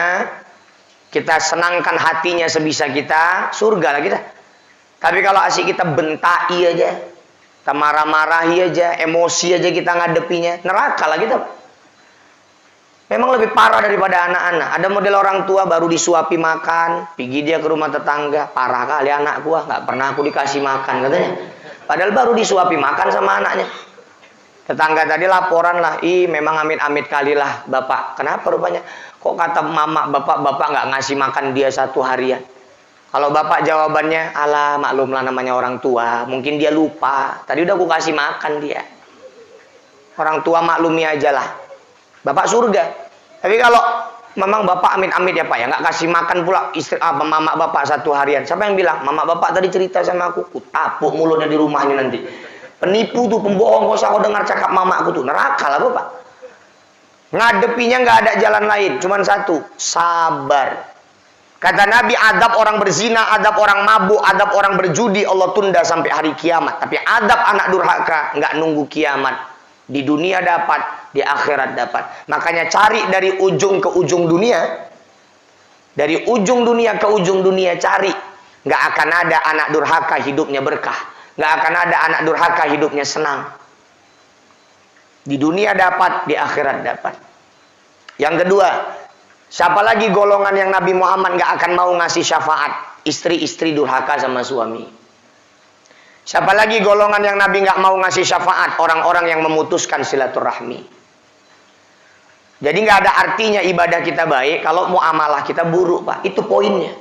kita senangkan hatinya sebisa kita, surga lah kita. Tapi kalau asik kita bentai aja, kita marah-marahi aja, emosi aja kita ngadepinya, neraka lah kita. Memang lebih parah daripada anak-anak. Ada model orang tua baru disuapi makan, pergi dia ke rumah tetangga, parah kali anak gua, nggak pernah aku dikasih makan katanya. Padahal baru disuapi makan sama anaknya. Tetangga tadi laporan lah, memang amit-amit kali lah bapak. Kenapa rupanya? Kok kata mama bapak nggak ngasih makan dia 1 harian? Kalau bapak jawabannya, alah maklumlah namanya orang tua, mungkin dia lupa. Tadi udah aku kasih makan dia. Orang tua maklumi aja lah. Bapak surga. Tapi kalau memang bapak amit-amit ya pak ya, nggak kasih makan pula istri mama bapak 1 harian. Siapa yang bilang? Mama bapak tadi cerita sama aku, tapuk mulutnya di rumahnya nanti. Penipu tuh, pembohong, kok aku dengar cakap mamaku tuh, neraka lah bapak. Ngadepinya nggak ada jalan lain, cuman satu, sabar. Kata Nabi, adab orang berzina, adab orang mabuk, adab orang berjudi Allah tunda sampai hari kiamat. Tapi adab anak durhaka nggak nunggu kiamat. Di dunia dapat, di akhirat dapat. Makanya cari dari ujung ke ujung dunia, dari ujung dunia ke ujung dunia cari, nggak akan ada anak durhaka hidupnya berkah. Nggak akan ada anak durhaka hidupnya senang. Di dunia dapat, di akhirat dapat. Yang kedua, siapa lagi golongan yang Nabi Muhammad nggak akan mau ngasih syafaat? Istri-istri durhaka sama suami. Siapa lagi golongan yang Nabi nggak mau ngasih syafaat? Orang-orang yang memutuskan silaturahmi. Jadi nggak ada artinya ibadah kita baik kalau muamalah kita buruk, Pak. Itu poinnya.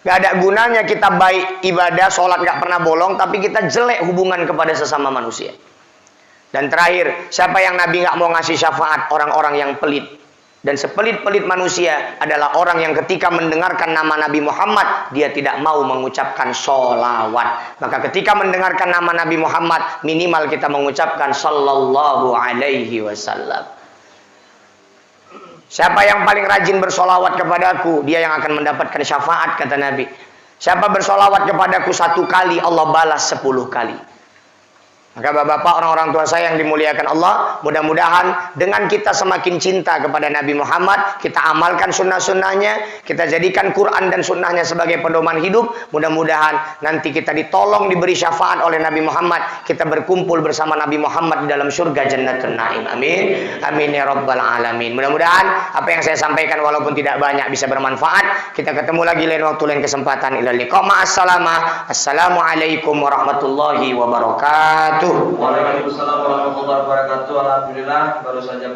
Nggak ada gunanya kita baik ibadah, sholat nggak pernah bolong, tapi kita jelek hubungan kepada sesama manusia. Dan terakhir, siapa yang Nabi nggak mau ngasih syafaat? Orang-orang yang pelit. Dan sepelit-pelit manusia adalah orang yang ketika mendengarkan nama Nabi Muhammad, dia tidak mau mengucapkan sholawat. Maka ketika mendengarkan nama Nabi Muhammad, minimal kita mengucapkan sallallahu alaihi wasallam. Siapa yang paling rajin bersolawat kepadaku, dia yang akan mendapatkan syafaat, kata Nabi. Siapa bersolawat kepadaku 1 kali, Allah balas 10 kali. Maka bapak-bapak, orang-orang tua saya yang dimuliakan Allah, mudah-mudahan dengan kita semakin cinta kepada Nabi Muhammad, kita amalkan sunnah-sunnahnya, kita jadikan Quran dan sunnahnya sebagai pedoman hidup. Mudah-mudahan nanti kita ditolong, diberi syafaat oleh Nabi Muhammad, kita berkumpul bersama Nabi Muhammad di dalam surga Jannatul Naim. Amin. Amin ya rabbal alamin. Mudah-mudahan apa yang saya sampaikan walaupun tidak banyak bisa bermanfaat. Kita ketemu lagi lain waktu, lain kesempatan. Ilal liqa. Assalamualaikum warahmatullahi wabarakatuh. Waalaikumsalam warahmatullahi wabarakatuh. Alhamdulillah baru saja